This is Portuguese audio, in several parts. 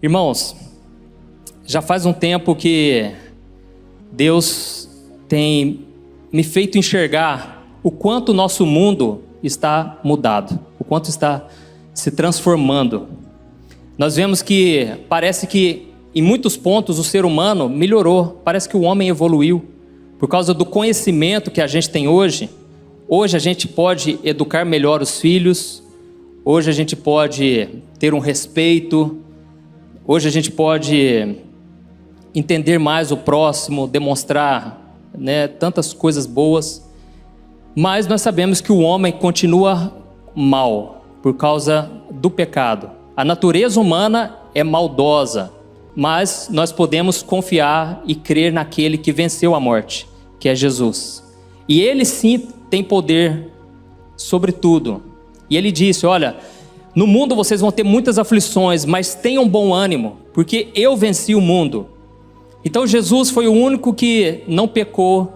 Irmãos, já faz um tempo que Deus tem me feito enxergar o quanto o nosso mundo está mudado, o quanto está se transformando. Nós vemos que parece que em muitos pontos o ser humano melhorou, parece que o homem evoluiu. Por causa do conhecimento que a gente tem hoje a gente pode educar melhor os filhos, hoje a gente pode ter um respeito, hoje a gente pode entender mais o próximo, demonstrar, tantas coisas boas. Mas nós sabemos que o homem continua mal por causa do pecado. A natureza humana é maldosa, mas nós podemos confiar e crer naquele que venceu a morte, que é Jesus. E ele sim tem poder sobre tudo. E ele disse, olha, no mundo vocês vão ter muitas aflições, mas tenham bom ânimo, porque eu venci o mundo. Então Jesus foi o único que não pecou,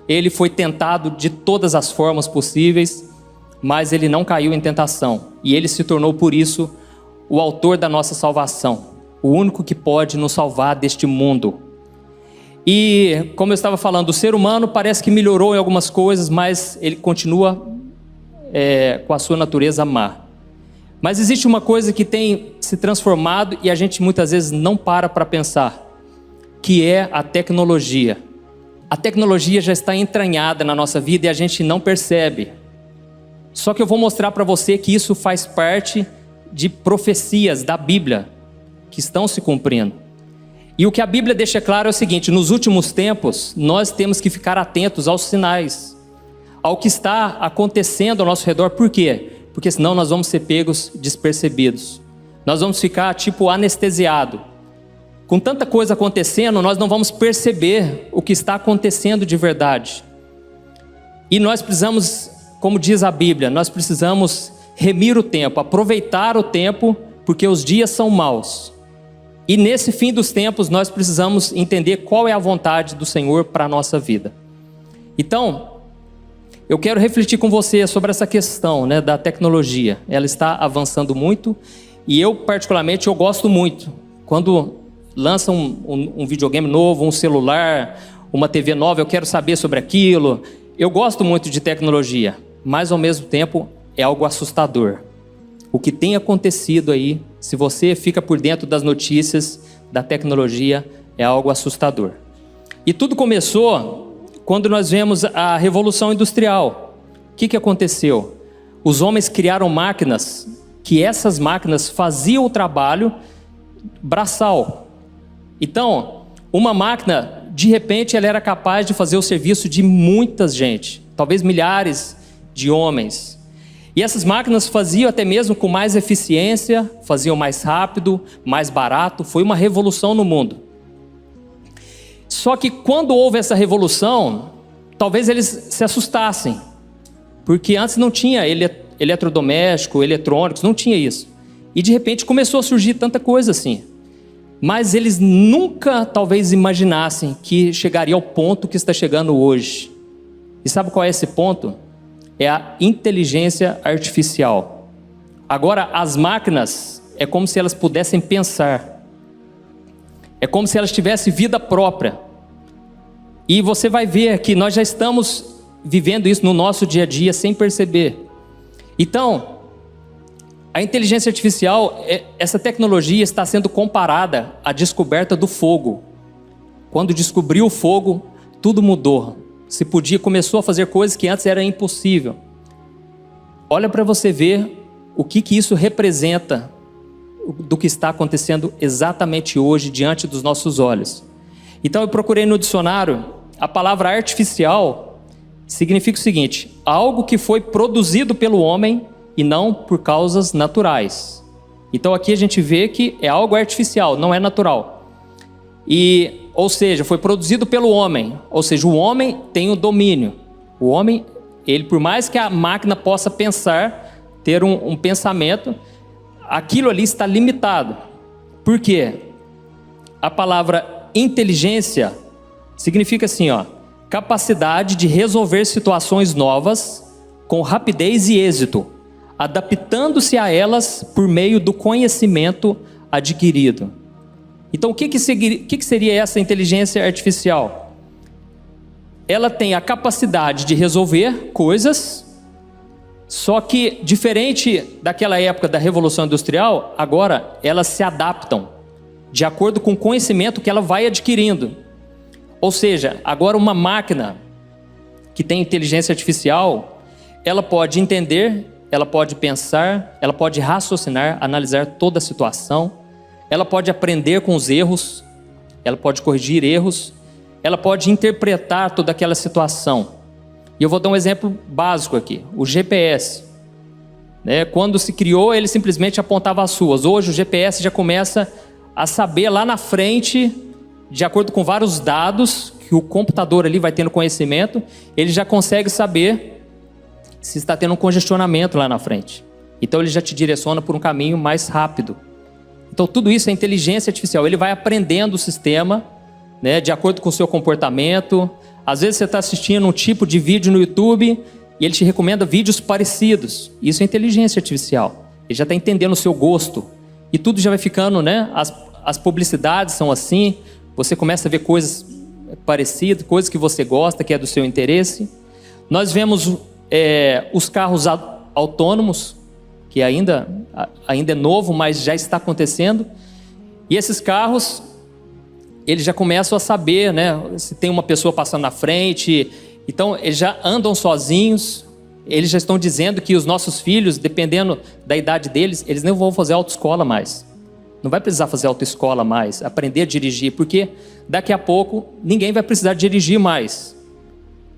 ele foi tentado de todas as formas possíveis, mas ele não caiu em tentação. E ele se tornou por isso o autor da nossa salvação, o único que pode nos salvar deste mundo. E como eu estava falando, o ser humano parece que melhorou em algumas coisas, mas ele continua com a sua natureza má. Mas existe uma coisa que tem se transformado e a gente muitas vezes não para pensar, que é a tecnologia. A tecnologia já está entranhada na nossa vida e a gente não percebe. Só que eu vou mostrar para você que isso faz parte de profecias da Bíblia que estão se cumprindo. E o que a Bíblia deixa claro é o seguinte: nos últimos tempos, nós temos que ficar atentos aos sinais, ao que está acontecendo ao nosso redor. Por quê? Porque senão nós vamos ser pegos despercebidos. Nós vamos ficar tipo anestesiado. Com tanta coisa acontecendo, nós não vamos perceber o que está acontecendo de verdade. E nós precisamos, como diz a Bíblia, nós precisamos remir o tempo, aproveitar o tempo, porque os dias são maus. E nesse fim dos tempos, nós precisamos entender qual é a vontade do Senhor para a nossa vida. Então, eu quero refletir com você sobre essa questão, da tecnologia. Ela está avançando muito e eu, particularmente, eu gosto muito. Quando lança um videogame novo, um celular, uma TV nova, eu quero saber sobre aquilo. Eu gosto muito de tecnologia, mas ao mesmo tempo é algo assustador. O que tem acontecido aí, se você fica por dentro das notícias da tecnologia, é algo assustador. E tudo começou quando nós vemos a Revolução Industrial. O que aconteceu? Os homens criaram máquinas, que essas máquinas faziam o trabalho braçal. Então, uma máquina, de repente, ela era capaz de fazer o serviço de muita gente, talvez milhares de homens. E essas máquinas faziam até mesmo com mais eficiência, faziam mais rápido, mais barato. Foi uma revolução no mundo. Só que quando houve essa revolução, talvez eles se assustassem, porque antes não tinha eletrodoméstico, eletrônicos, não tinha isso. E de repente começou a surgir tanta coisa assim. Mas eles nunca talvez imaginassem que chegaria ao ponto que está chegando hoje. E sabe qual é esse ponto? É a inteligência artificial. Agora as máquinas é como se elas pudessem pensar. É como se elas tivessem vida própria. E você vai ver que nós já estamos vivendo isso no nosso dia a dia sem perceber. Então, a inteligência artificial, essa tecnologia está sendo comparada à descoberta do fogo. Quando descobriu o fogo, tudo mudou. Começou a fazer coisas que antes era impossível. Olha para você ver o que isso representa do que está acontecendo exatamente hoje diante dos nossos olhos. Então eu procurei no dicionário, a palavra artificial significa o seguinte: algo que foi produzido pelo homem e não por causas naturais. Então aqui a gente vê que é algo artificial, não é natural. Ou seja, foi produzido pelo homem, ou seja, o homem tem o domínio. O homem, ele, por mais que a máquina possa pensar, ter um pensamento, aquilo ali está limitado. Por quê? A palavra inteligência significa assim, capacidade de resolver situações novas com rapidez e êxito, adaptando-se a elas por meio do conhecimento adquirido. Então, o que seria essa inteligência artificial? Ela tem a capacidade de resolver coisas, só que, diferente daquela época da Revolução Industrial, agora elas se adaptam de acordo com o conhecimento que ela vai adquirindo. Ou seja, agora uma máquina que tem inteligência artificial, ela pode entender, ela pode pensar, ela pode raciocinar, analisar toda a situação, ela pode aprender com os erros, ela pode corrigir erros, ela pode interpretar toda aquela situação. E eu vou dar um exemplo básico aqui, o GPS. Quando se criou, ele simplesmente apontava as ruas. Hoje o GPS já começa a saber lá na frente, de acordo com vários dados que o computador ali vai tendo conhecimento, ele já consegue saber se está tendo um congestionamento lá na frente. Então ele já te direciona por um caminho mais rápido. Então tudo isso é inteligência artificial. Ele vai aprendendo o sistema, de acordo com o seu comportamento. Às vezes você está assistindo um tipo de vídeo no YouTube e ele te recomenda vídeos parecidos. Isso é inteligência artificial. Ele já está entendendo o seu gosto. E tudo já vai ficando, as publicidades são assim. Você começa a ver coisas parecidas, coisas que você gosta, que é do seu interesse. Nós vemos os carros autônomos, que ainda é novo, mas já está acontecendo. E esses carros, eles já começam a saber, se tem uma pessoa passando na frente. Então, eles já andam sozinhos. Eles já estão dizendo que os nossos filhos, dependendo da idade deles, eles não vão fazer autoescola mais. Não vai precisar fazer autoescola mais, aprender a dirigir, porque daqui a pouco ninguém vai precisar dirigir mais.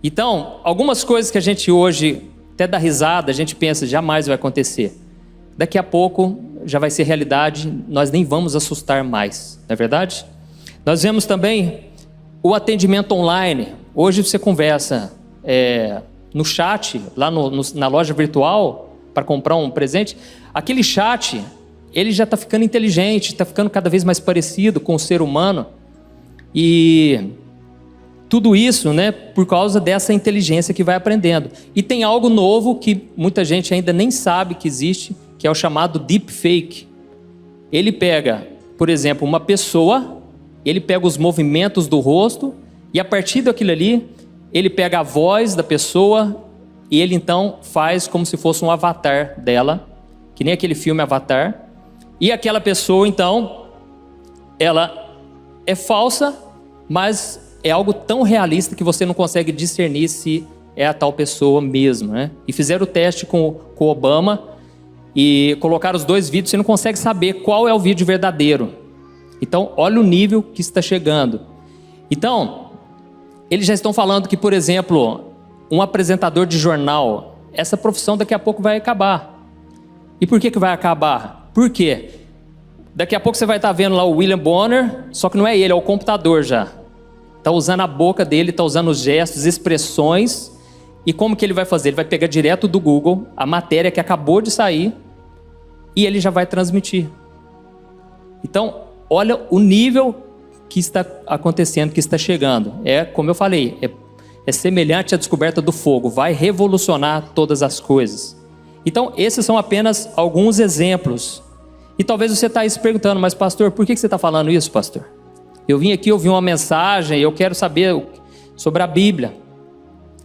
Então, algumas coisas que a gente hoje até dá risada, a gente pensa, jamais vai acontecer. Daqui a pouco já vai ser realidade, nós nem vamos assustar mais, não é verdade? Nós vemos também o atendimento online. Hoje você conversa no chat, lá na loja virtual, para comprar um presente. Aquele chat, ele já está ficando inteligente, está ficando cada vez mais parecido com o ser humano. E tudo isso, por causa dessa inteligência que vai aprendendo. E tem algo novo que muita gente ainda nem sabe que existe, que é o chamado deepfake. Ele pega, por exemplo, uma pessoa, ele pega os movimentos do rosto e a partir daquilo ali, ele pega a voz da pessoa e ele então faz como se fosse um avatar dela, que nem aquele filme Avatar. E aquela pessoa, então, ela é falsa, mas é algo tão realista que você não consegue discernir se é a tal pessoa mesmo, E fizeram o teste com o Obama e colocaram os dois vídeos, você não consegue saber qual é o vídeo verdadeiro. Então, olha o nível que está chegando. Então, eles já estão falando que, por exemplo, um apresentador de jornal, essa profissão daqui a pouco vai acabar. E por que vai acabar? Por quê? Daqui a pouco você vai estar vendo lá o William Bonner, só que não é ele, é o computador já. Está usando a boca dele, está usando os gestos, expressões. E como que ele vai fazer? Ele vai pegar direto do Google a matéria que acabou de sair e ele já vai transmitir. Então, olha o nível que está acontecendo, que está chegando. Como eu falei, é semelhante à descoberta do fogo. Vai revolucionar todas as coisas. Então, esses são apenas alguns exemplos. E talvez você está aí se perguntando, mas pastor, por que você está falando isso, pastor? Eu vim aqui ouvir uma mensagem, eu quero saber sobre a Bíblia.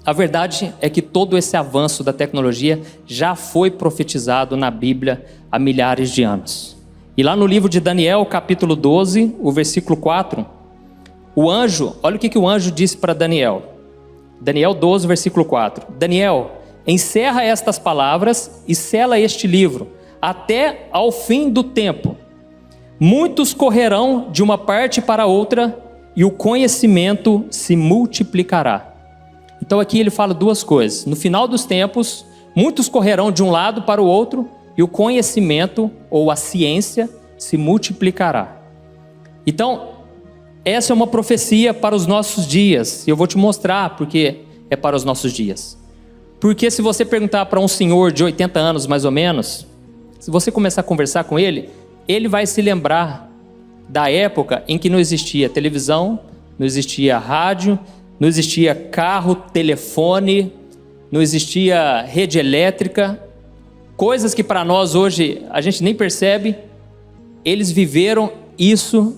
A verdade é que todo esse avanço da tecnologia já foi profetizado na Bíblia há milhares de anos. E lá no livro de Daniel, capítulo 12, o versículo 4, o anjo, olha o que o anjo disse para Daniel. Daniel 12, versículo 4. Daniel, encerra estas palavras e sela este livro, até ao fim do tempo. Muitos correrão de uma parte para outra e o conhecimento se multiplicará. Então aqui ele fala duas coisas. No final dos tempos, muitos correrão de um lado para o outro e o conhecimento ou a ciência se multiplicará. Então, essa é uma profecia para os nossos dias. E eu vou te mostrar porque é para os nossos dias. Porque se você perguntar para um senhor de 80 anos mais ou menos, se você começar a conversar com ele, ele vai se lembrar da época em que não existia televisão, não existia rádio, não existia carro, telefone, não existia rede elétrica, coisas que para nós hoje a gente nem percebe. Eles viveram isso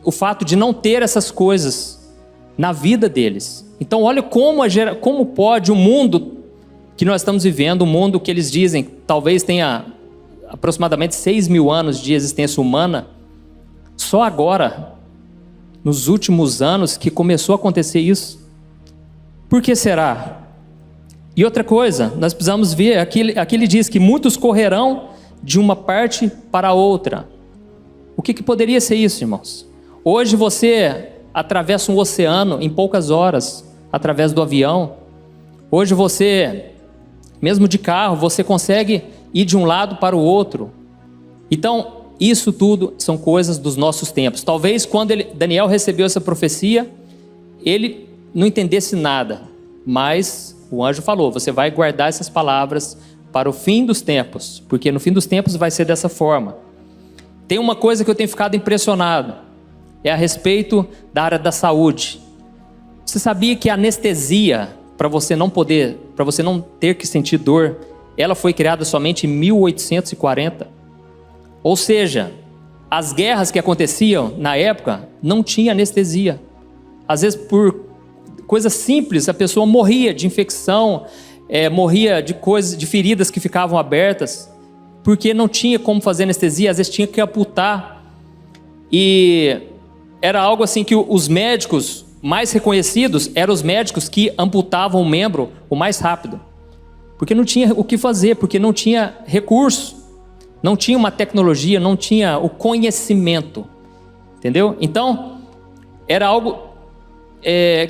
o fato de não ter essas coisas na vida deles. Então olha como pode o mundo que nós estamos vivendo, o mundo que eles dizem talvez tenha aproximadamente 6.000 anos de existência humana, só agora, nos últimos anos, que começou a acontecer isso. Por que será? E outra coisa, nós precisamos ver, aqui ele diz que muitos correrão de uma parte para a outra. O que poderia ser isso, irmãos? Hoje você atravessa um oceano em poucas horas, através do avião. Hoje você, mesmo de carro, você consegue ir de um lado para o outro. Então, isso tudo são coisas dos nossos tempos. Talvez quando Daniel recebeu essa profecia, ele não entendesse nada, mas o anjo falou, você vai guardar essas palavras para o fim dos tempos, porque no fim dos tempos vai ser dessa forma. Tem uma coisa que eu tenho ficado impressionado, é a respeito da área da saúde. Você sabia que a anestesia, para você não ter que sentir dor, ela foi criada somente em 1840? Ou seja, as guerras que aconteciam na época não tinha anestesia. Às vezes por coisas simples a pessoa morria de infecção, morria de feridas que ficavam abertas, porque não tinha como fazer anestesia, às vezes tinha que amputar. E era algo assim que os médicos mais reconhecidos eram os médicos que amputavam o membro o mais rápido, porque não tinha o que fazer, porque não tinha recurso, não tinha uma tecnologia, não tinha o conhecimento, entendeu? Então, era algo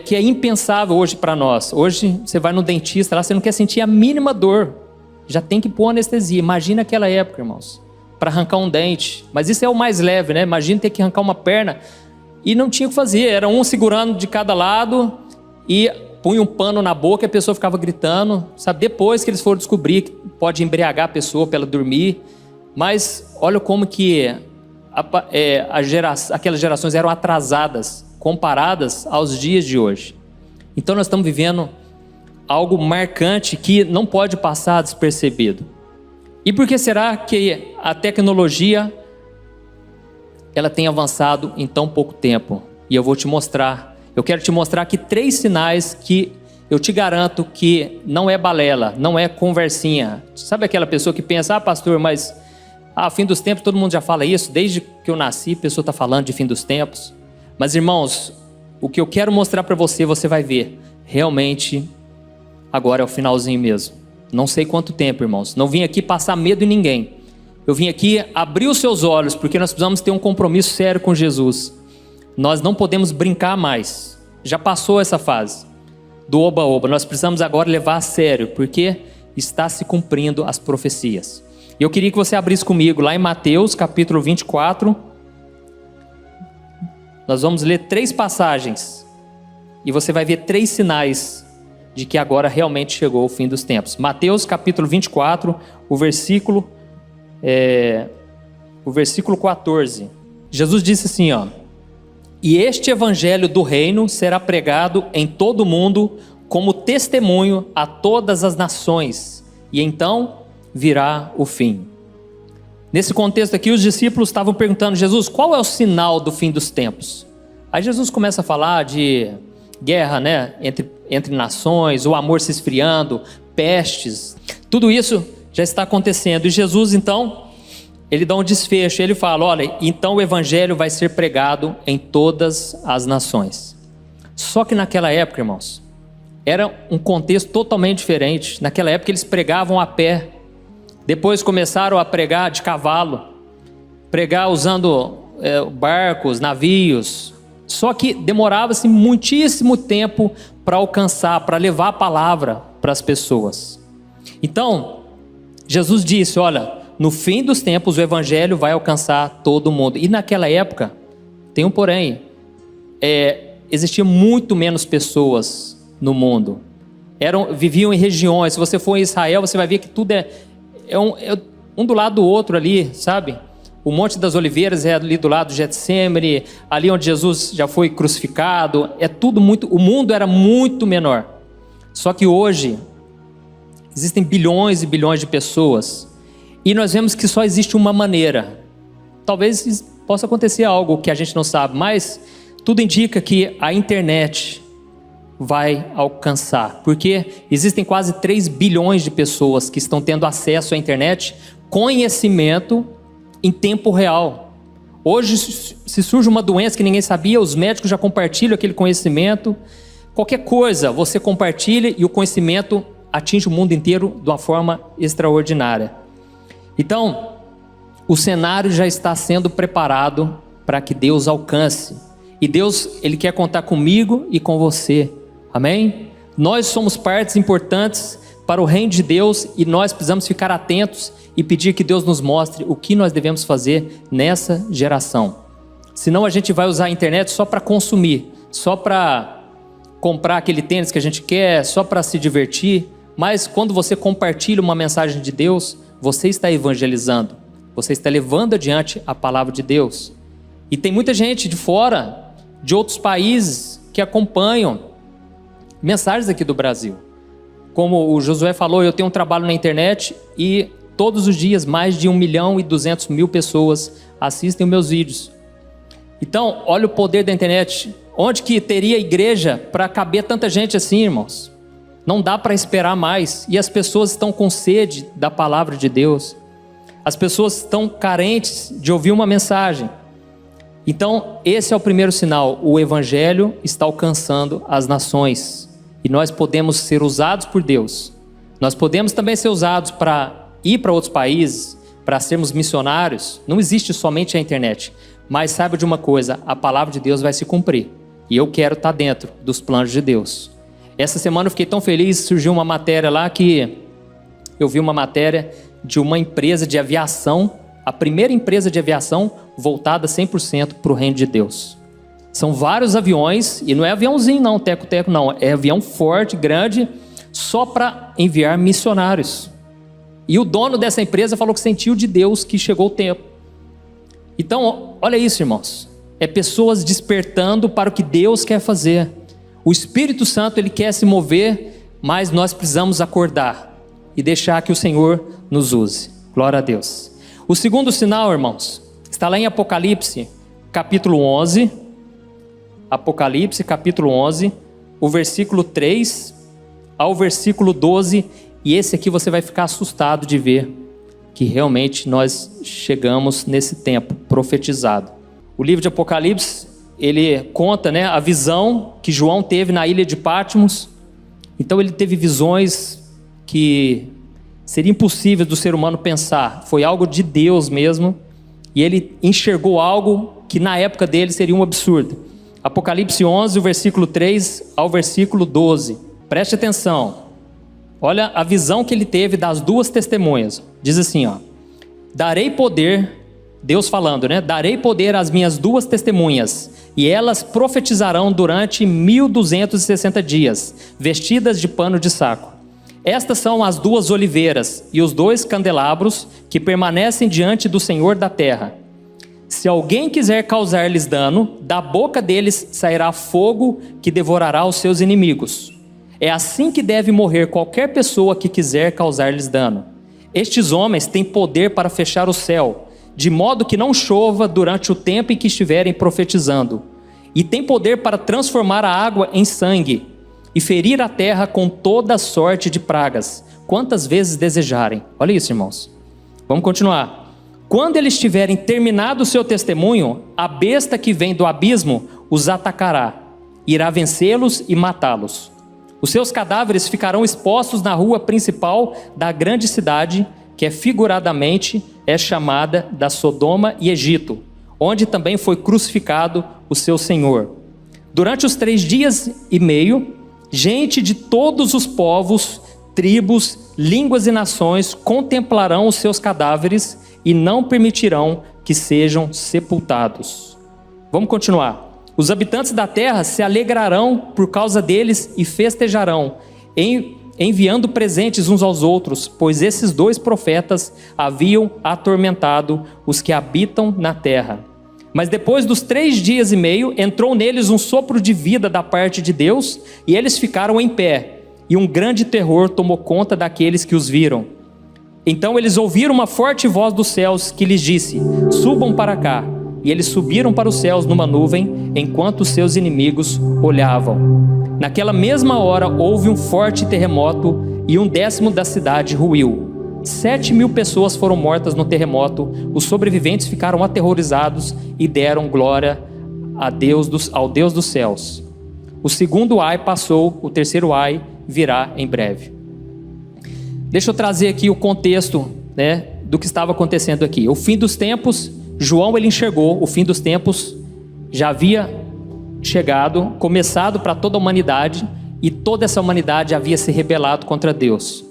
que é impensável hoje para nós. Hoje você vai no dentista lá, você não quer sentir a mínima dor, já tem que pôr anestesia. Imagina aquela época, irmãos, para arrancar um dente, mas isso é o mais leve, né? Imagina ter que arrancar uma perna, e não tinha o que fazer, era um segurando de cada lado, e punha um pano na boca e a pessoa ficava gritando, sabe? Depois que eles foram descobrir que pode embriagar a pessoa para ela dormir, mas olha como que aquelas gerações eram atrasadas, comparadas aos dias de hoje. Então nós estamos vivendo algo marcante que não pode passar despercebido. E por que será que a tecnologia ela tem avançado em tão pouco tempo? E eu vou te mostrar. Eu quero te mostrar aqui 3 sinais que eu te garanto que não é balela, não é conversinha. Sabe aquela pessoa que pensa, pastor, mas fim dos tempos, todo mundo já fala isso, desde que eu nasci, a pessoa está falando de fim dos tempos. Mas irmãos, o que eu quero mostrar para você, você vai ver, realmente, agora é o finalzinho mesmo. Não sei quanto tempo, irmãos, não vim aqui passar medo em ninguém. Eu vim aqui abrir os seus olhos, porque nós precisamos ter um compromisso sério com Jesus. Nós não podemos brincar mais, já passou essa fase do oba-oba, nós precisamos agora levar a sério, porque está se cumprindo as profecias. E eu queria que você abrisse comigo lá em Mateus capítulo 24, nós vamos ler 3 passagens, e você vai ver 3 sinais de que agora realmente chegou o fim dos tempos. Mateus capítulo 24, o versículo 14. Jesus disse assim, e este evangelho do reino será pregado em todo o mundo como testemunho a todas as nações, e então virá o fim. Nesse contexto aqui, os discípulos estavam perguntando, Jesus, qual é o sinal do fim dos tempos? Aí Jesus começa a falar de guerra, né, entre nações, o amor se esfriando, pestes, tudo isso já está acontecendo. E Jesus, então, ele dá um desfecho, ele fala, olha, então o evangelho vai ser pregado em todas as nações. Só que naquela época, irmãos, era um contexto totalmente diferente. Naquela época eles pregavam a pé, depois começaram a pregar de cavalo, pregar usando barcos, navios. Só que demorava-se muitíssimo tempo para alcançar, para levar a palavra para as pessoas. Então, Jesus disse, olha, no fim dos tempos o evangelho vai alcançar todo mundo. E naquela época, tem um porém, existia muito menos pessoas no mundo. Viviam em regiões. Se você for em Israel, você vai ver que tudo é um do lado do outro ali, sabe? O Monte das Oliveiras é ali do lado do Getsemane, ali onde Jesus já foi crucificado. O mundo era muito menor. Só que hoje existem bilhões e bilhões de pessoas, e nós vemos que só existe uma maneira. Talvez possa acontecer algo que a gente não sabe, mas tudo indica que a internet vai alcançar, porque existem quase 3 bilhões de pessoas que estão tendo acesso à internet, conhecimento em tempo real. Hoje, se surge uma doença que ninguém sabia, os médicos já compartilham aquele conhecimento. Qualquer coisa, você compartilha e o conhecimento atinge o mundo inteiro de uma forma extraordinária. Então, o cenário já está sendo preparado para que Deus alcance. E Deus, Ele quer contar comigo e com você. Amém? Nós somos partes importantes para o reino de Deus e nós precisamos ficar atentos e pedir que Deus nos mostre o que nós devemos fazer nessa geração. Senão a gente vai usar a internet só para consumir, só para comprar aquele tênis que a gente quer, só para se divertir. Mas quando você compartilha uma mensagem de Deus, você está evangelizando, você está levando adiante a palavra de Deus. E tem muita gente de fora, de outros países, que acompanham mensagens aqui do Brasil. Como o Josué falou, eu tenho um trabalho na internet e todos os dias mais de 1.200.000 pessoas assistem os meus vídeos. Então, olha o poder da internet. Onde que teria igreja para caber tanta gente assim, irmãos? Não dá para esperar mais. E as pessoas estão com sede da palavra de Deus. As pessoas estão carentes de ouvir uma mensagem. Então, esse é o primeiro sinal. O evangelho está alcançando as nações. E nós podemos ser usados por Deus. Nós podemos também ser usados para ir para outros países, para sermos missionários. Não existe somente a internet. Mas saiba de uma coisa, a palavra de Deus vai se cumprir. E eu quero estar dentro dos planos de Deus. Essa semana eu fiquei tão feliz, surgiu uma matéria lá que eu vi uma matéria de uma empresa de aviação, a primeira empresa de aviação voltada 100% para o reino de Deus. São vários aviões, e não é aviãozinho não, teco-teco não, é avião forte, grande, só para enviar missionários. E o dono dessa empresa falou que sentiu de Deus que chegou o tempo. Então, olha isso, irmãos. É pessoas despertando para o que Deus quer fazer. O Espírito Santo, Ele quer se mover, mas nós precisamos acordar e deixar que o Senhor nos use. Glória a Deus. O segundo sinal, irmãos, está lá em Apocalipse, capítulo 11. Apocalipse, capítulo 11, o versículo 3 ao versículo 12. E esse aqui você vai ficar assustado de ver que realmente nós chegamos nesse tempo profetizado. O livro de Apocalipse, ele conta, a visão que João teve na ilha de Patmos. Então ele teve visões que seria impossível do ser humano pensar. Foi algo de Deus mesmo. E ele enxergou algo que na época dele seria um absurdo. Apocalipse 11, o versículo 3 ao versículo 12. Preste atenção. Olha a visão que ele teve das duas testemunhas. Diz assim, darei poder... Deus falando, darei poder às minhas duas testemunhas, e elas profetizarão durante 1260 dias, vestidas de pano de saco. Estas são as duas oliveiras e os 2 candelabros que permanecem diante do Senhor da terra. Se alguém quiser causar-lhes dano, da boca deles sairá fogo que devorará os seus inimigos. É assim que deve morrer qualquer pessoa que quiser causar-lhes dano. Estes homens têm poder para fechar o céu, de modo que não chova durante o tempo em que estiverem profetizando. E tem poder para transformar a água em sangue e ferir a terra com toda sorte de pragas, quantas vezes desejarem. Olha isso, irmãos. Vamos continuar. Quando eles tiverem terminado o seu testemunho, a besta que vem do abismo os atacará, irá vencê-los e matá-los. Os seus cadáveres ficarão expostos na rua principal da grande cidade, que figuradamente é chamada da Sodoma e Egito, onde também foi crucificado o seu Senhor. Durante os 3 dias e meio, gente de todos os povos, tribos, línguas e nações contemplarão os seus cadáveres e não permitirão que sejam sepultados. Vamos continuar. Os habitantes da terra se alegrarão por causa deles e festejarão, enviando presentes uns aos outros, pois esses 2 profetas haviam atormentado os que habitam na terra. Mas depois dos 3 dias e meio, entrou neles um sopro de vida da parte de Deus, e eles ficaram em pé, e um grande terror tomou conta daqueles que os viram. Então eles ouviram uma forte voz dos céus que lhes disse: subam para cá. e eles subiram para os céus numa nuvem, enquanto os seus inimigos olhavam. Naquela mesma hora houve um forte terremoto e 1/10 da cidade ruiu. 7.000 pessoas foram mortas no terremoto. Os sobreviventes ficaram aterrorizados e deram glória ao Deus dos céus. O segundo ai passou, o terceiro ai virá em breve. Deixa eu trazer aqui o contexto, do que estava acontecendo aqui. O fim dos tempos, João ele enxergou, o fim dos tempos já havia chegado, começado para toda a humanidade, e toda essa humanidade havia se rebelado contra Deus.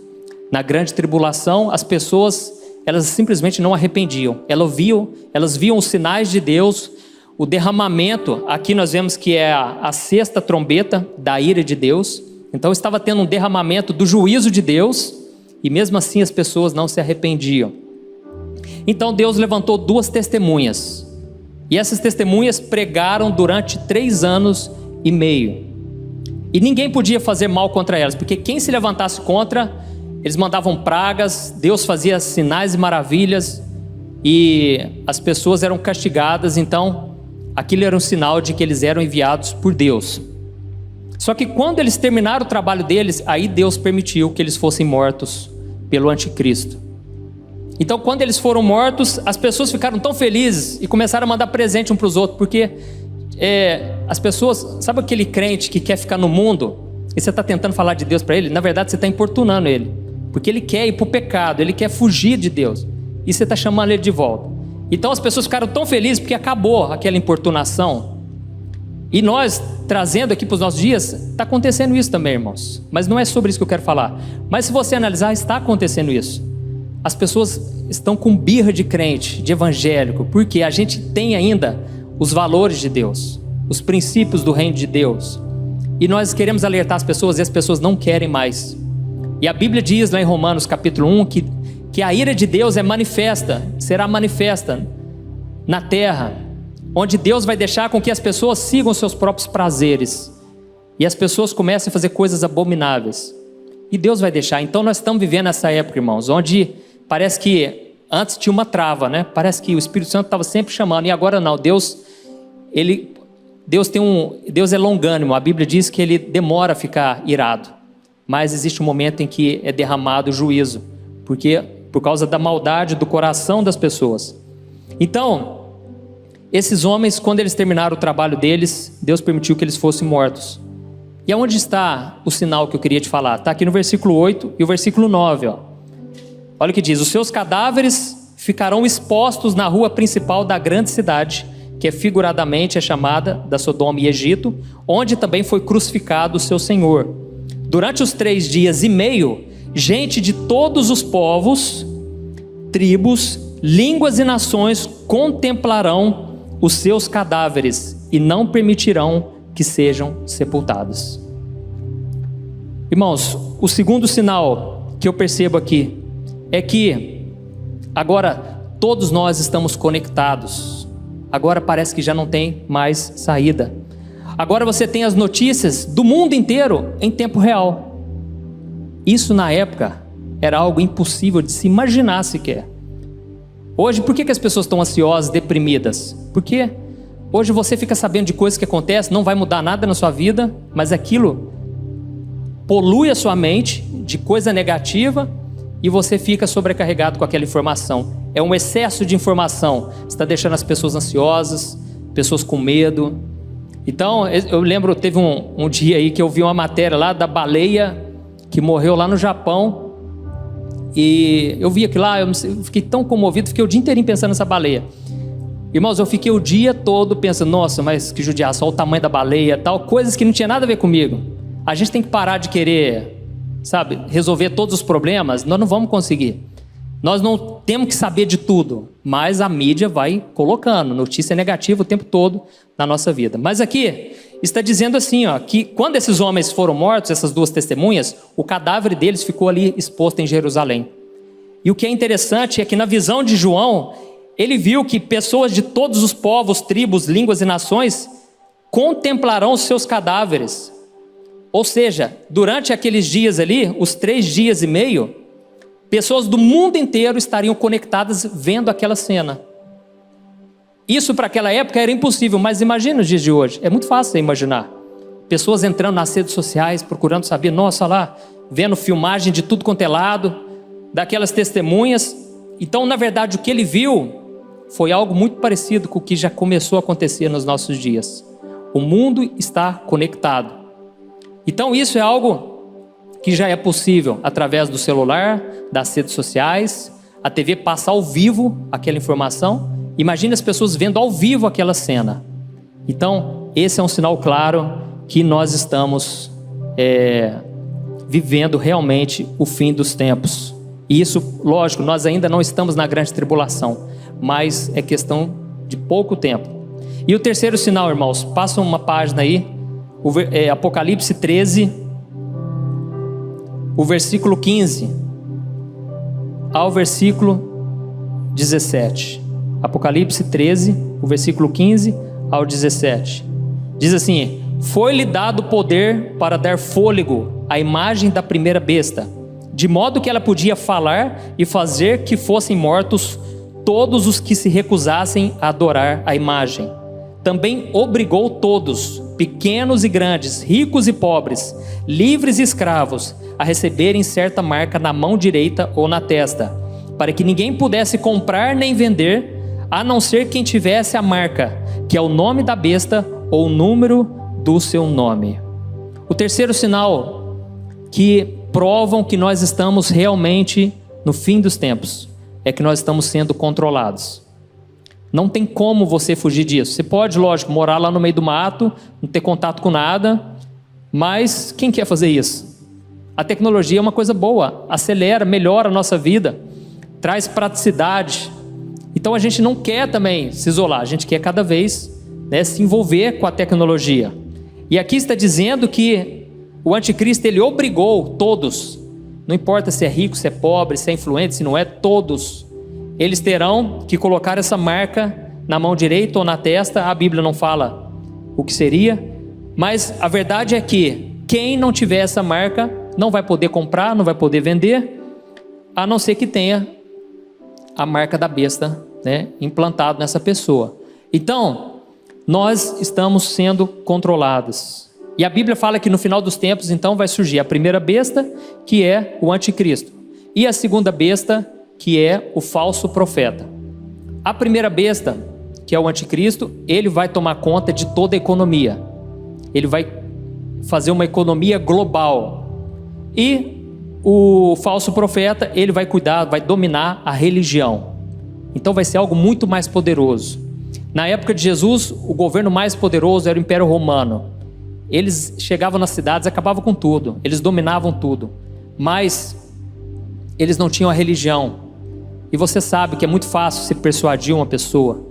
Na grande tribulação, as pessoas, elas simplesmente não arrependiam. Elas viam os sinais de Deus, o derramamento. Aqui nós vemos que é a sexta trombeta da ira de Deus. Então estava tendo um derramamento do juízo de Deus, e mesmo assim as pessoas não se arrependiam. Então Deus levantou 2 testemunhas, e essas testemunhas pregaram durante 3 anos e meio, e ninguém podia fazer mal contra elas, porque quem se levantasse contra, eles mandavam pragas, Deus fazia sinais e maravilhas, e as pessoas eram castigadas. Então aquilo era um sinal de que eles eram enviados por Deus. Só que quando eles terminaram o trabalho deles, aí Deus permitiu que eles fossem mortos pelo anticristo. Então quando eles foram mortos, as pessoas ficaram tão felizes e começaram a mandar presente um para os outros, porque as pessoas, sabe aquele crente que quer ficar no mundo, e você está tentando falar de Deus para ele? Na verdade você está importunando ele, porque ele quer ir para o pecado, ele quer fugir de Deus, e você está chamando ele de volta. Então as pessoas ficaram tão felizes porque acabou aquela importunação. E nós, trazendo aqui para os nossos dias, está acontecendo isso também, irmãos. Mas não é sobre isso que eu quero falar. Mas se você analisar, está acontecendo isso. As pessoas estão com birra de crente, de evangélico, porque a gente tem ainda os valores de Deus, os princípios do reino de Deus. E nós queremos alertar as pessoas, e as pessoas não querem mais. E a Bíblia diz lá em Romanos capítulo 1, que a ira de Deus será manifesta na terra, onde Deus vai deixar com que as pessoas sigam seus próprios prazeres, e as pessoas comecem a fazer coisas abomináveis, e Deus vai deixar. Então nós estamos vivendo essa época, irmãos, onde parece que antes tinha uma trava, parece que o Espírito Santo estava sempre chamando, e agora não. Deus é longânimo. A Bíblia diz que ele demora a ficar irado, mas existe um momento em que é derramado o juízo, por causa da maldade do coração das pessoas. Então esses homens, quando eles terminaram o trabalho deles, Deus permitiu que eles fossem mortos. E aonde está o sinal que eu queria te falar? Está aqui no versículo 8 e o versículo 9. Olha o que diz: os seus cadáveres ficarão expostos na rua principal da grande cidade, que figuradamente é chamada da Sodoma e Egito, onde também foi crucificado o seu Senhor. Durante os 3 dias e meio, gente de todos os povos, tribos, línguas e nações contemplarão os seus cadáveres e não permitirão que sejam sepultados. Irmãos, o segundo sinal que eu percebo aqui é que agora todos nós estamos conectados. Agora parece que já não tem mais saída. Agora você tem as notícias do mundo inteiro em tempo real. Isso na época era algo impossível de se imaginar sequer. Hoje, por que as pessoas estão ansiosas, deprimidas? Porque hoje você fica sabendo de coisas que acontecem, não vai mudar nada na sua vida, mas aquilo polui a sua mente de coisa negativa, e você fica sobrecarregado com aquela informação. É um excesso de informação, está deixando as pessoas ansiosas, pessoas com medo. Então eu lembro, teve um dia aí que eu vi uma matéria lá da baleia que morreu lá no Japão. E eu vi aquilo lá, eu fiquei tão comovido, fiquei o dia inteirinho pensando nessa baleia. Irmãos, eu fiquei o dia todo pensando, nossa, mas que judiação, olha o tamanho da baleia, tal, coisas que não tinha nada a ver comigo. A gente tem que parar de querer, resolver todos os problemas. Nós não vamos conseguir. Nós não temos que saber de tudo, mas a mídia vai colocando notícia negativa o tempo todo na nossa vida. Mas aqui está dizendo assim, que quando esses homens foram mortos, essas 2 testemunhas, o cadáver deles ficou ali exposto em Jerusalém. E o que é interessante é que na visão de João, ele viu que pessoas de todos os povos, tribos, línguas e nações contemplarão os seus cadáveres. Ou seja, durante aqueles dias ali, os 3 dias e meio, pessoas do mundo inteiro estariam conectadas vendo aquela cena. Isso para aquela época era impossível, mas imagina os dias de hoje. É muito fácil você imaginar. Pessoas entrando nas redes sociais, procurando saber, nossa lá, vendo filmagem de tudo quanto é lado, daquelas testemunhas. Então, na verdade, o que ele viu foi algo muito parecido com o que já começou a acontecer nos nossos dias. O mundo está conectado. Então, isso é algo que já é possível através do celular, das redes sociais. A TV passa ao vivo aquela informação. Imagine as pessoas vendo ao vivo aquela cena. Então, esse é um sinal claro que nós estamos vivendo realmente o fim dos tempos. E isso, lógico, nós ainda não estamos na grande tribulação, mas é questão de pouco tempo. E o terceiro sinal, irmãos, passa uma página aí, Apocalipse 13, o versículo 15 ao versículo 17. Apocalipse 13, o versículo 15 ao 17. Diz assim: foi-lhe dado poder para dar fôlego à imagem da primeira besta, de modo que ela podia falar e fazer que fossem mortos todos os que se recusassem a adorar a imagem. Também obrigou todos, pequenos e grandes, ricos e pobres, livres e escravos, a receberem certa marca na mão direita ou na testa, para que ninguém pudesse comprar nem vender, a não ser quem tivesse a marca, que é o nome da besta ou o número do seu nome. O terceiro sinal que provam que nós estamos realmente no fim dos tempos é que nós estamos sendo controlados. Não tem como você fugir disso. Você pode, lógico, morar lá no meio do mato, não ter contato com nada, mas quem quer fazer isso? A tecnologia é uma coisa boa, acelera, melhora a nossa vida, traz praticidade. Então a gente não quer também se isolar, a gente quer cada vez se envolver com a tecnologia. E aqui está dizendo que o anticristo, ele obrigou todos, não importa se é rico, se é pobre, se é influente, se não é, todos, eles terão que colocar essa marca na mão direita ou na testa. A Bíblia não fala o que seria, mas a verdade é que quem não tiver essa marca não vai poder comprar, não vai poder vender, a não ser que tenha a marca da besta, implantado nessa pessoa. Então, nós estamos sendo controlados. E a Bíblia fala que no final dos tempos, então, vai surgir a primeira besta, que é o anticristo, e a segunda besta, que é o falso profeta. A primeira besta, que é o anticristo, ele vai tomar conta de toda a economia. Ele vai fazer uma economia global. E o falso profeta, ele vai cuidar, vai dominar a religião. Então vai ser algo muito mais poderoso. Na época de Jesus, o governo mais poderoso era o Império Romano. Eles chegavam nas cidades, acabavam com tudo, eles dominavam tudo, mas eles não tinham a religião. E você sabe que é muito fácil você persuadir uma pessoa,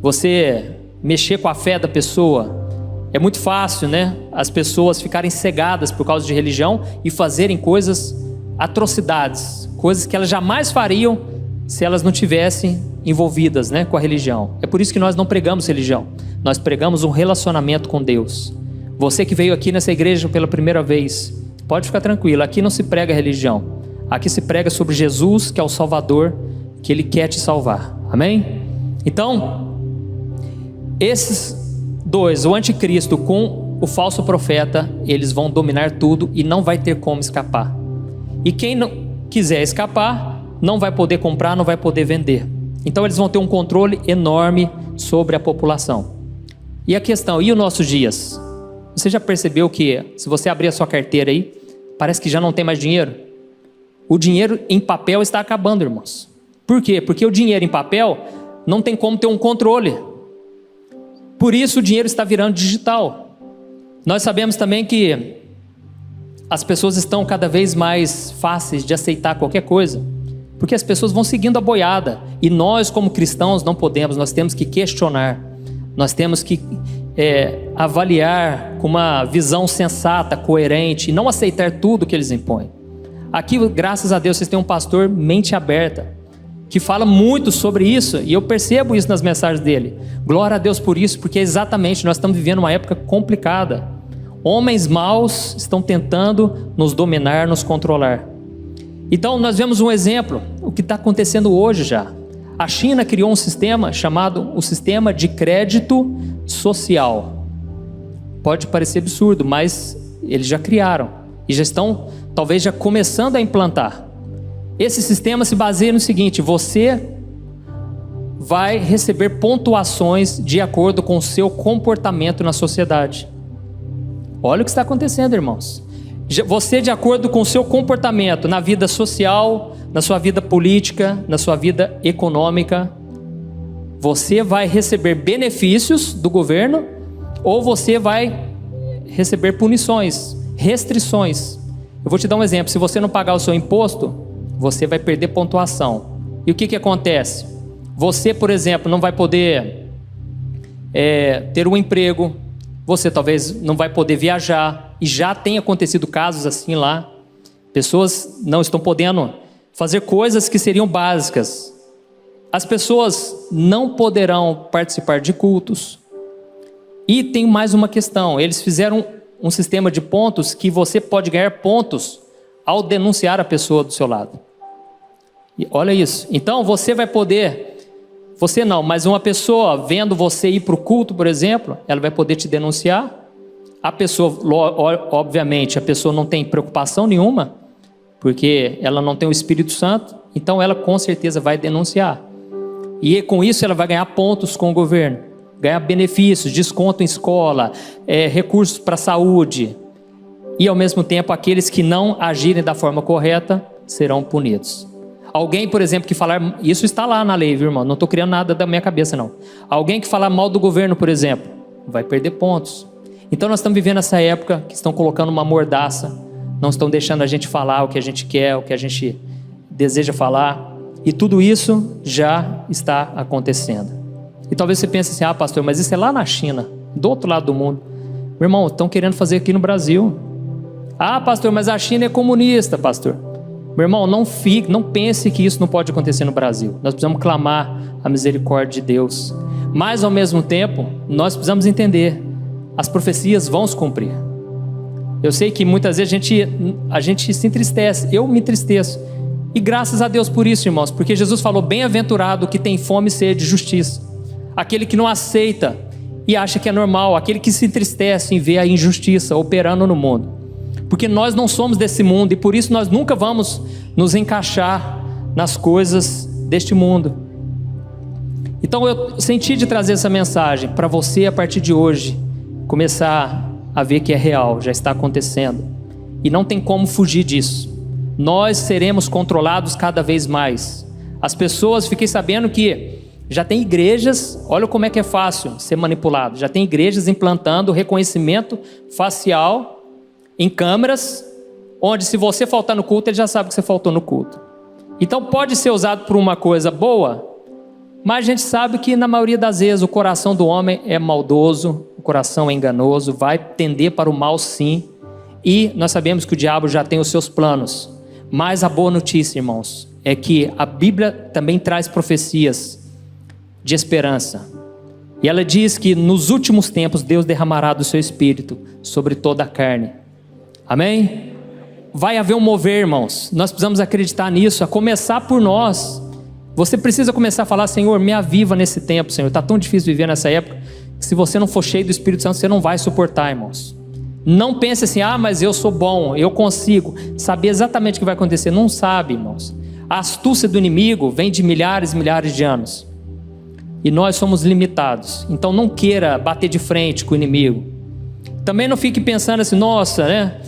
você mexer com a fé da pessoa. É muito fácil, as pessoas ficarem cegadas por causa de religião e fazerem coisas, atrocidades, coisas que elas jamais fariam se elas não tivessem envolvidas com a religião. É por isso que nós não pregamos religião, nós pregamos um relacionamento com Deus. Você que veio aqui nessa igreja pela primeira vez, pode ficar tranquilo, aqui não se prega religião, aqui se prega sobre Jesus, que é o Salvador, que Ele quer te salvar, amém? Então, esses dois, o anticristo com o falso profeta, eles vão dominar tudo e não vai ter como escapar. E quem não quiser escapar, não vai poder comprar, não vai poder vender. Então eles vão ter um controle enorme sobre a população. E a questão, e os nossos dias? Você já percebeu que se você abrir a sua carteira aí, parece que já não tem mais dinheiro? O dinheiro em papel está acabando, irmãos. Por quê? Porque o dinheiro em papel não tem como ter um controle. Por isso o dinheiro está virando digital. Nós sabemos também que as pessoas estão cada vez mais fáceis de aceitar qualquer coisa, porque as pessoas vão seguindo a boiada. E nós, como cristãos, não podemos, nós temos que questionar, nós temos que avaliar com uma visão sensata, coerente, e não aceitar tudo que eles impõem. Aqui, graças a Deus, vocês têm um pastor mente aberta, que fala muito sobre isso, e eu percebo isso nas mensagens dele. Glória a Deus por isso, porque exatamente nós estamos vivendo uma época complicada. Homens maus estão tentando nos dominar, nos controlar. Então nós vemos um exemplo, o que está acontecendo hoje já. A China criou um sistema chamado o sistema de crédito social. Pode parecer absurdo, mas eles já criaram e já estão, talvez, já começando a implantar. Esse sistema se baseia no seguinte: você vai receber pontuações de acordo com o seu comportamento na sociedade. Olha o que está acontecendo, irmãos. Você, de acordo com o seu comportamento na vida social, na sua vida política, na sua vida econômica, você vai receber benefícios do governo ou você vai receber punições, restrições. Eu vou te dar um exemplo: se você não pagar o seu imposto, você vai perder pontuação. E o que acontece? Você, por exemplo, não vai poder ter um emprego, você talvez não vai poder viajar, e já tem acontecido casos assim lá. Pessoas não estão podendo fazer coisas que seriam básicas. As pessoas não poderão participar de cultos. E tem mais uma questão: eles fizeram um sistema de pontos que você pode ganhar pontos ao denunciar a pessoa do seu lado. E olha isso. Então você vai poder... Você não, mas uma pessoa vendo você ir para o culto, por exemplo, ela vai poder te denunciar. A pessoa, obviamente, a pessoa não tem preocupação nenhuma, porque ela não tem o Espírito Santo, então ela com certeza vai denunciar. E com isso ela vai ganhar pontos com o governo, ganhar benefícios, desconto em escola, recursos para a saúde. E ao mesmo tempo, aqueles que não agirem da forma correta serão punidos. Alguém, por exemplo, que falar... Isso está lá na lei, viu, irmão? Não estou criando nada da minha cabeça, não. Alguém que falar mal do governo, por exemplo, vai perder pontos. Então nós estamos vivendo essa época que estão colocando uma mordaça, não estão deixando a gente falar o que a gente quer, o que a gente deseja falar. E tudo isso já está acontecendo. E talvez você pense assim: ah, pastor, mas isso é lá na China, do outro lado do mundo. Meu irmão, estão querendo fazer aqui no Brasil. Ah, pastor, mas a China é comunista, pastor. Meu irmão, não pense que isso não pode acontecer no Brasil. Nós precisamos clamar a misericórdia de Deus. Mas ao mesmo tempo, nós precisamos entender: as profecias vão se cumprir. Eu sei que muitas vezes a gente se entristece. Eu me entristeço. E graças a Deus por isso, irmãos. Porque Jesus falou: bem-aventurado que tem fome e sede de justiça. Aquele que não aceita e acha que é normal. Aquele que se entristece em ver a injustiça operando no mundo. Porque nós não somos desse mundo e por isso nós nunca vamos nos encaixar nas coisas deste mundo. Então eu senti de trazer essa mensagem para você a partir de hoje começar a ver que é real, já está acontecendo. E não tem como fugir disso. Nós seremos controlados cada vez mais. As pessoas, fiquei sabendo que já tem igrejas, olha como é que é fácil ser manipulado. Já tem igrejas implantando reconhecimento facial em câmeras, onde se você faltar no culto, ele já sabe que você faltou no culto. Então pode ser usado por uma coisa boa, mas a gente sabe que na maioria das vezes o coração do homem é maldoso, o coração é enganoso, vai tender para o mal sim, e nós sabemos que o diabo já tem os seus planos. Mas a boa notícia, irmãos, é que a Bíblia também traz profecias de esperança. E ela diz que nos últimos tempos Deus derramará do seu Espírito sobre toda a carne. Amém? Vai haver um mover, irmãos. Nós precisamos acreditar nisso, a começar por nós. Você precisa começar a falar: Senhor, me aviva nesse tempo, Senhor. Está tão difícil viver nessa época, que se você não for cheio do Espírito Santo, você não vai suportar, irmãos. Não pense assim: ah, mas eu sou bom, eu consigo. Saber exatamente o que vai acontecer. Não sabe, irmãos. A astúcia do inimigo vem de milhares e milhares de anos. E nós somos limitados. Então não queira bater de frente com o inimigo. Também não fique pensando assim: nossa, né?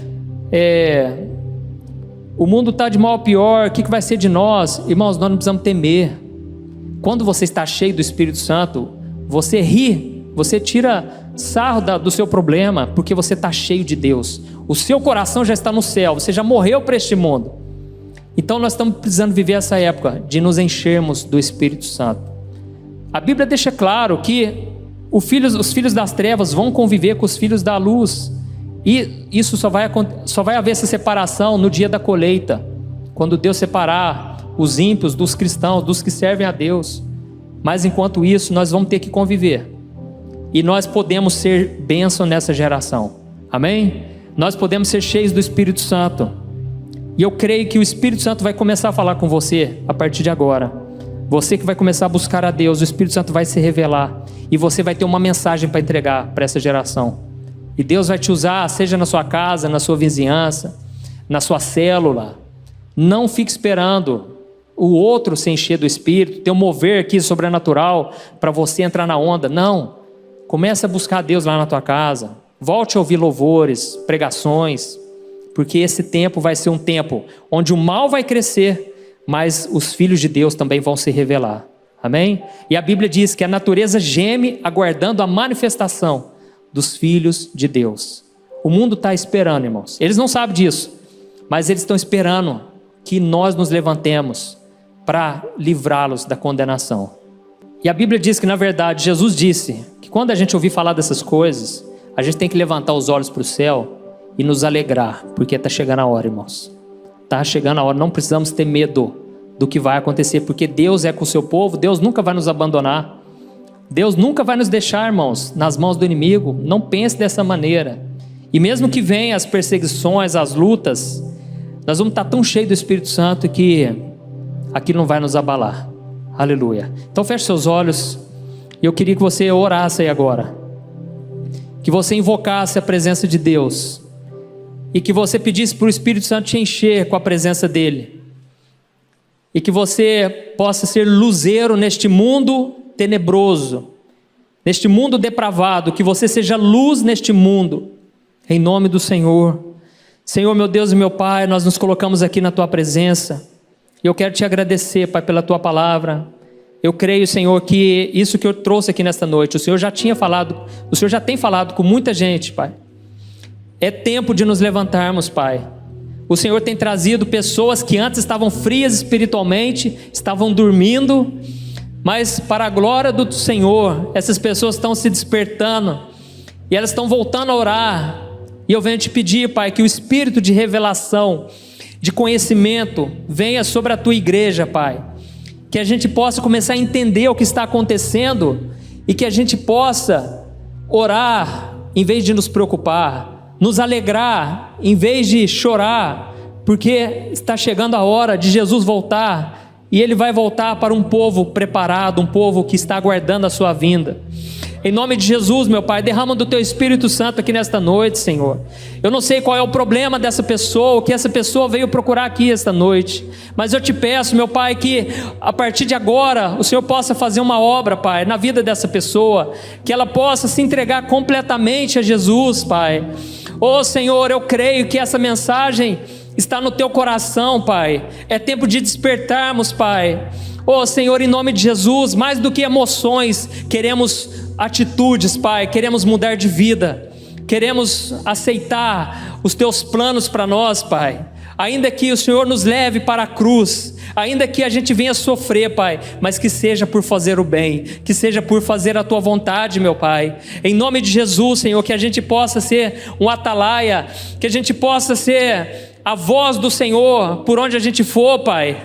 O mundo está de mal a pior, o que vai ser de nós? Irmãos, nós não precisamos temer. Quando você está cheio do Espírito Santo, você ri, você tira sarro do seu problema, porque você está cheio de Deus. O seu coração já está no céu, você já morreu para este mundo. Então nós estamos precisando viver essa época de nos enchermos do Espírito Santo. A Bíblia deixa claro que os filhos das trevas vão conviver com os filhos da luz. E isso só vai haver essa separação no dia da colheita, quando Deus separar os ímpios dos cristãos, dos que servem a Deus. Mas enquanto isso, nós vamos ter que conviver. E nós podemos ser bênção nessa geração. Amém? Nós podemos ser cheios do Espírito Santo. E eu creio que o Espírito Santo vai começar a falar com você a partir de agora. Você que vai começar a buscar a Deus, o Espírito Santo vai se revelar. E você vai ter uma mensagem para entregar para essa geração. E Deus vai te usar, seja na sua casa, na sua vizinhança, na sua célula. Não fique esperando o outro se encher do Espírito, ter um mover aqui sobrenatural para você entrar na onda. Não. Comece a buscar a Deus lá na tua casa. Volte a ouvir louvores, pregações. Porque esse tempo vai ser um tempo onde o mal vai crescer, mas os filhos de Deus também vão se revelar. Amém? E a Bíblia diz que a natureza geme aguardando a manifestação dos filhos de Deus. O mundo está esperando, irmãos. Eles não sabem disso, mas eles estão esperando que nós nos levantemos para livrá-los da condenação. E a Bíblia diz que, na verdade, Jesus disse que quando a gente ouvir falar dessas coisas, a gente tem que levantar os olhos para o céu e nos alegrar, porque está chegando a hora, irmãos. Está chegando a hora, não precisamos ter medo do que vai acontecer, porque Deus é com o seu povo, Deus nunca vai nos abandonar. Deus nunca vai nos deixar, irmãos, nas mãos do inimigo. Não pense dessa maneira. E mesmo que venham as perseguições, as lutas, nós vamos estar tão cheios do Espírito Santo que aquilo não vai nos abalar. Aleluia. Então feche seus olhos. E eu queria que você orasse aí agora. Que você invocasse a presença de Deus. E que você pedisse para o Espírito Santo te encher com a presença dEle. E que você possa ser luzeiro neste mundo tenebroso, neste mundo depravado. Que você seja luz neste mundo, em nome do Senhor. Senhor, meu Deus e meu Pai, nós nos colocamos aqui na Tua presença. E eu quero Te agradecer, Pai, pela Tua palavra. Eu creio, Senhor, que isso que eu trouxe aqui nesta noite, o Senhor já tinha falado, o Senhor já tem falado com muita gente, Pai. É tempo de nos levantarmos, Pai. O Senhor tem trazido pessoas que antes estavam frias espiritualmente, estavam dormindo, mas para a glória do Senhor, essas pessoas estão se despertando e elas estão voltando a orar. E eu venho te pedir, Pai, que o espírito de revelação, de conhecimento venha sobre a Tua igreja, Pai. Que a gente possa começar a entender o que está acontecendo e que a gente possa orar em vez de nos preocupar, nos alegrar em vez de chorar, porque está chegando a hora de Jesus voltar, e Ele vai voltar para um povo preparado, um povo que está aguardando a sua vinda. Em nome de Jesus, meu Pai, derrama do Teu Espírito Santo aqui nesta noite, Senhor. Eu não sei qual é o problema dessa pessoa, o que essa pessoa veio procurar aqui esta noite, mas eu Te peço, meu Pai, que a partir de agora o Senhor possa fazer uma obra, Pai, na vida dessa pessoa, que ela possa se entregar completamente a Jesus, Pai. Oh Senhor, eu creio que essa mensagem está no Teu coração, Pai. É tempo de despertarmos, Pai. Oh Senhor, em nome de Jesus, mais do que emoções, queremos atitudes, Pai. Queremos mudar de vida. Queremos aceitar os Teus planos para nós, Pai. Ainda que o Senhor nos leve para a cruz, ainda que a gente venha sofrer, Pai, mas que seja por fazer o bem, que seja por fazer a Tua vontade, meu Pai. Em nome de Jesus, Senhor, que a gente possa ser um atalaia, que a gente possa ser a voz do Senhor por onde a gente for, Pai.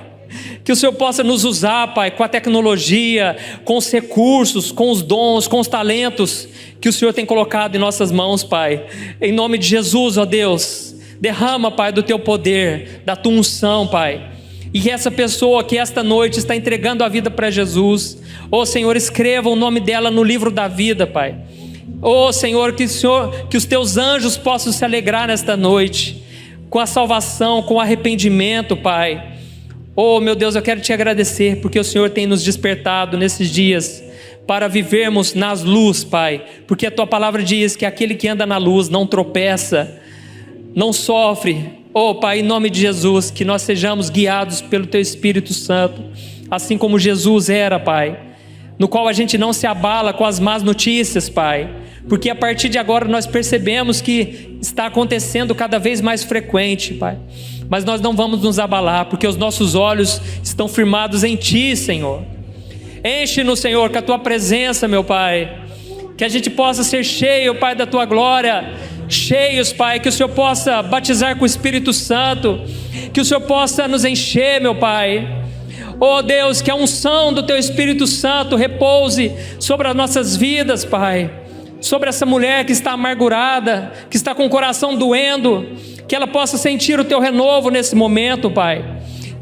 Que o Senhor possa nos usar, Pai, com a tecnologia, com os recursos, com os dons, com os talentos que o Senhor tem colocado em nossas mãos, Pai. Em nome de Jesus, ó Deus, derrama, Pai, do Teu poder, da Tua unção, Pai. E que essa pessoa que esta noite está entregando a vida para Jesus, ó Senhor, escreva o nome dela no livro da vida, Pai. Ó Senhor, que os Teus anjos possam se alegrar nesta noite, com a salvação, com o arrependimento, Pai. Oh meu Deus, eu quero Te agradecer, porque o Senhor tem nos despertado nesses dias, para vivermos nas luz, Pai. Porque a Tua palavra diz que aquele que anda na luz não tropeça, não sofre. Oh Pai, em nome de Jesus, que nós sejamos guiados pelo Teu Espírito Santo, assim como Jesus era, Pai, no qual a gente não se abala com as más notícias, Pai, porque a partir de agora nós percebemos que está acontecendo cada vez mais frequente, Pai, mas nós não vamos nos abalar, porque os nossos olhos estão firmados em Ti, Senhor. Enche-nos, Senhor, com a Tua presença, meu Pai, que a gente possa ser cheio, Pai, da Tua glória, cheios, Pai, que o Senhor possa batizar com o Espírito Santo, que o Senhor possa nos encher, meu Pai. Oh Deus, que a unção do Teu Espírito Santo repouse sobre as nossas vidas, Pai, sobre essa mulher que está amargurada, que está com o coração doendo, que ela possa sentir o Teu renovo nesse momento, Pai.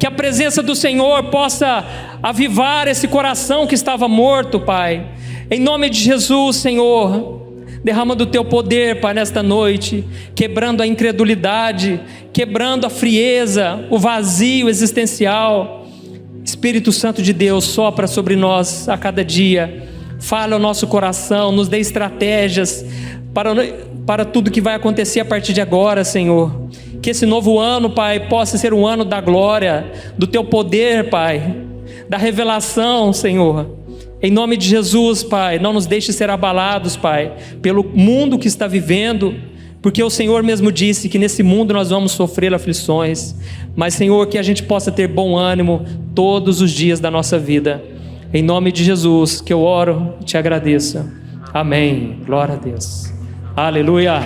Que a presença do Senhor possa avivar esse coração que estava morto, Pai. Em nome de Jesus, Senhor, derrama do Teu poder, Pai, nesta noite, quebrando a incredulidade, quebrando a frieza, o vazio existencial. Espírito Santo de Deus, sopra sobre nós a cada dia, fala ao nosso coração, nos dê estratégias para tudo que vai acontecer a partir de agora, Senhor. Que esse novo ano, Pai, possa ser um ano da glória, do Teu poder, Pai, da revelação, Senhor. Em nome de Jesus, Pai, não nos deixe ser abalados, Pai, pelo mundo que está vivendo, porque o Senhor mesmo disse que nesse mundo nós vamos sofrer aflições, mas, Senhor, que a gente possa ter bom ânimo todos os dias da nossa vida. Em nome de Jesus, que eu oro e te agradeço. Amém. Glória a Deus. Aleluia.